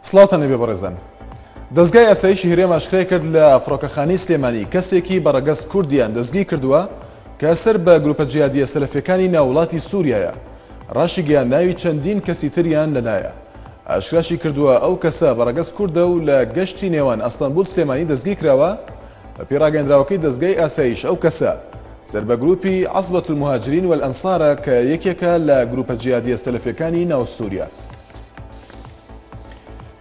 سڵاتە نەبێ بەڕێزان. دەستگای ئاسایشی هەرێم ئاشکرای کرد لە فڕۆکەخانەی سلێمانی کەسێکی بەڕەگەست کوردیان دەستگیر کردووە کە سەر بە گروپە جیهادیە سەلەفیەکانی ناوڵاتی سووریایە. ڕاشی گەیاندناوی چەندین کەسی تریان لەلایە. ئاشکراشی کردووە ئەو کەسە بەڕەگەست کوردە و لە گەشتی نێوان ئەستەنبول سلێمانی دەستگیر کراوە. بە پێڕاگەیاندراوەکەی دەستگای ئاسایش ئەو کەسە سەر بە گروپی عەسبەت الموهاجرین والئەنسارە کە یەکێکە لە گروپە جیهادیە سەلەفیەکانی ناو سووریا.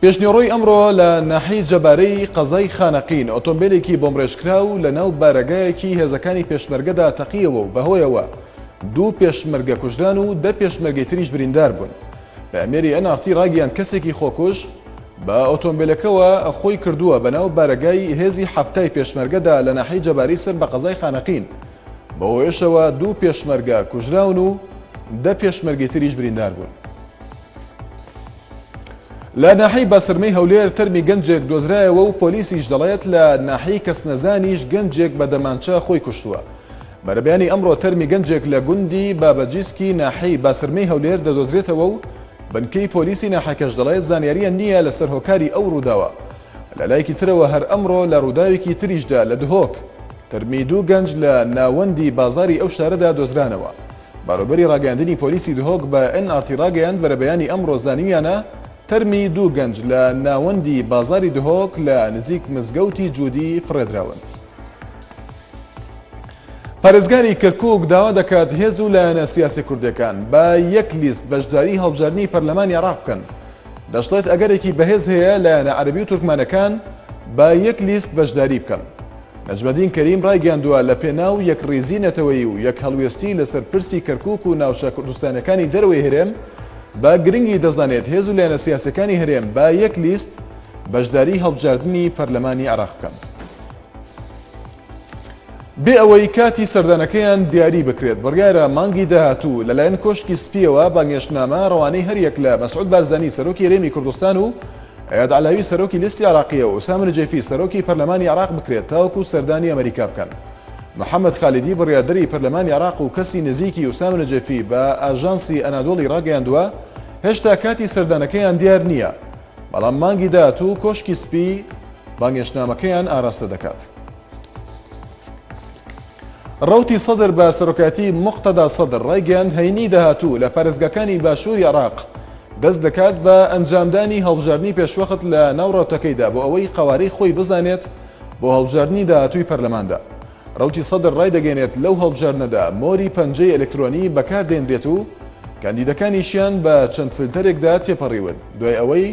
پێشنیۆڕۆی ئەمڕۆ لە ناحیەی جەبارەی قەزای خانەقین ئۆتۆمبیلێکی بۆمڕێژکراو لە ناو بارەگایەکی هێزەکانی پێشمەرگەدا تەقیەوە و بەهۆیەوە 2 پێشمەرگە کوژران و 10 پێشمەرگەی تریش بریندار بوون. بە ئەمێری NRT ڕاگەیاند کەسێکی خۆکوژ بە ئۆتۆمبیلەکەوە خۆی کردووە بە ناو بارەگای هێزی هەفتای پێشمەرگەدا لە ناحیەی جەباری سەر بە قەزای خانەقین. بەهۆیەشەوە 2 پێشمەرگە کوژراون و 10 پێشمەرگەی تریش بریندار بوون. لە ناحیەی باسرمەی هەولێر تەرمی گەنجێک دۆزرایەوە و پۆلیسیش دەڵێت لە ناحیەی کەسنەزانیش گەنجێک بە دەمانچە خۆی کوشتووە. بەرەبیانی ئەمڕۆ تەرمی گەنجێک لە گوندی بابەجیسکی ناحیەی باسرمەی هەولێر دەدۆزرێتەوە و بنکەی پۆلیسی ناحەکەش دەڵێت زانیاریە نییە لەسەر هۆکاری ئەو ڕووداوە. لە لایەکی ترەوە هەر ئەمڕۆ لە ڕووداوێکی تریشدا لە دهۆک تەرمی 2 گەنج لە ناوەندی بازاری ئەو شارەدا دۆزرانەوە. بەڕێوەبەری ڕاگەیاندنی پۆلیسی دهۆک بە NRT ڕاگەیاند بەرەبەیانی ئەمڕۆ زانیویانە تەرمی 2 گەنج لە ناوەندی بازاری دهۆک لە نزیک مزگەوتی جوودی فڕێدراون. پارێزگاری کەرکووک داوا دەکات هێز و لایەنە سیاسی کوردەکان بە 1 لیست بەشداری هەڵبژاردننی پەرلەمانی عێراق بکەن. دەشڵێت ئەگەرێکی بەهێز هەیە لایەنە عەرەبی و تورکمانەکان بە 1 لیست بەشداری بکەن. نەجمەدین کەریم ڕایگەاندووە لە پێناو یەکڕێزی نەتەوەیی و یەک هەڵوێستی لەسەر پرسی کەرکووک و ناوچە کوردستانەکانی دەرەوەی هەرێم بە گرنگی دەزانێت هێز و لایەنە سیاسەکانی هەرێم بە 1 لیست بەشداری هەڵبژاردننی پەرلەمانی عێراق بکەن. بێ ئەوەی کاتی سەردانەکەیان دیاری بکرێت بڕیارە مانگی داهاتوو لەلایەن کۆشکی سپیەوە بانگێشتنامە ڕەوانەی هەریەک لە مەسعود بارزانی سەرۆکی هەرێمی کوردستان و ئەیاد عەلاوی سەرۆکی لیستی عێراقیە و ئوسامە نەجەفی سەرۆکی پەرلەمانی عێراق بکرێت تاوەکو سەردانی ئەمریکا بکەن. محەممەد خالیدی بڕیاردەری پەرلەمانی عێراق و کەسی نزیکی ئوسامە نەجەفی بە ئاژانسی ئەنادۆڵی ڕاگەیاندووە هێشتا کاتی سەردانەکەیان دیار نییە، بەڵام مانگی داهاتوو کۆشکی سپی بانگێشتنامەکەیان ئاراستە دەکات. ڕەوتی سەدر بە سەرۆکاتی موقتەدا سەدر ڕایگەیاند هەینی داهاتوو لە پارێزگاکانی باشووری عێراق دەست دەکات بە ئەنجامدانی هەڵبژاردننی پێشوەخت لە ناوڕۆتەکەیدا بۆ ئەوەی قەوارەی خۆی بزانێت بۆ هەڵبژاردننی داهاتووی پەرلەماندا. ڕەوتی سەدر ڕای دەگەێنێت لەو هەڵبژاردنەدا مۆری پەنجەی ئەلکترۆنی بەکاردێنرێت و کاندیدەکانیشیان بە چەند فلتەرێکدا تێپەڕیون دوای ئەوەی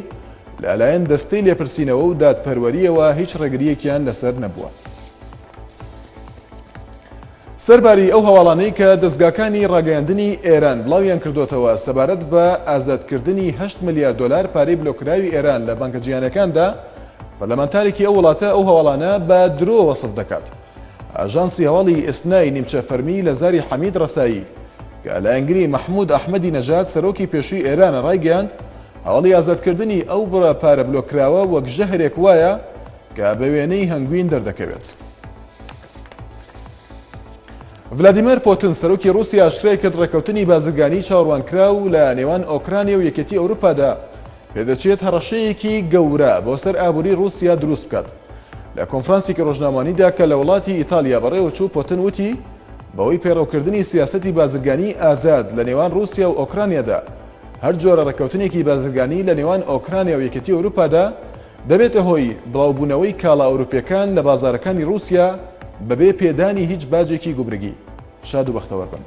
لەلایەن دەستەی لێپرسینەوە و دادپەروەریەوە هیچ ڕێگریەکیان لەسەر نەبووە. سەرباری ئەو هەواڵانەی کە دەستگاکانی ڕاگەیاندنی ئێران بڵاویان کردوتەوە سەبارەت بە ئازادکردنی 8 ملیار دلار پارەی بلۆکراوی ئێران لە بانکە جیهانیەکاندا پەرلەمانتارێکی ئەو وڵاتە ئەو هەواڵانە بە درۆ وەسف دەکات. ئاژانسی هەواڵی ئیسنای نیمچە فەرمی لە زاری حەمید ڕەسایی کە لە ئەنگری مەحموود ئەحمەدی نەژاد سەرۆکی پێشووی ئێرانە ڕایگەیاند هەواڵی ئازادکردنی ئەو بڕە پارە بلۆکراوە وەک ژەهرێک وایە کە بە وێنەی هەنگوین دەردەکەوێت. ڤلادیمیر پۆتن سەرۆکی رووسیا ئاشکرای کرد ڕێکەوتنی بازرگانی چاوەڕوانکراو لە نێوان ئۆکرانیا و یەکێتی ئەوروپادا پێدەچێت هەڕەشەیەکی گەورە بۆ سەر ئابووری رووسیا دروست بکات. لە کۆنفرانسێکی ڕۆژنامەییدا کە لە وڵاتی ئیتالیا بەڕێوەچوو پۆتن وتی بەوەی پەیڕەوکردنی سیاسەتی بازرگانی ئازاد لە نێوان رووسیا و ئۆکرانیادا هەر جۆرە ڕێکەوتنێکی بازرگانی لە نێوان ئۆکرانیا و یەکێتی ئەوروپادا دەبێتە هۆی بڵاوبوونەوەی کاڵا ئەوروپیەکان لە بازارەکانی رووسیا بەبێ پێدانی هیچ باجێکی گوبرگی. شاد و بەختەوەر بن.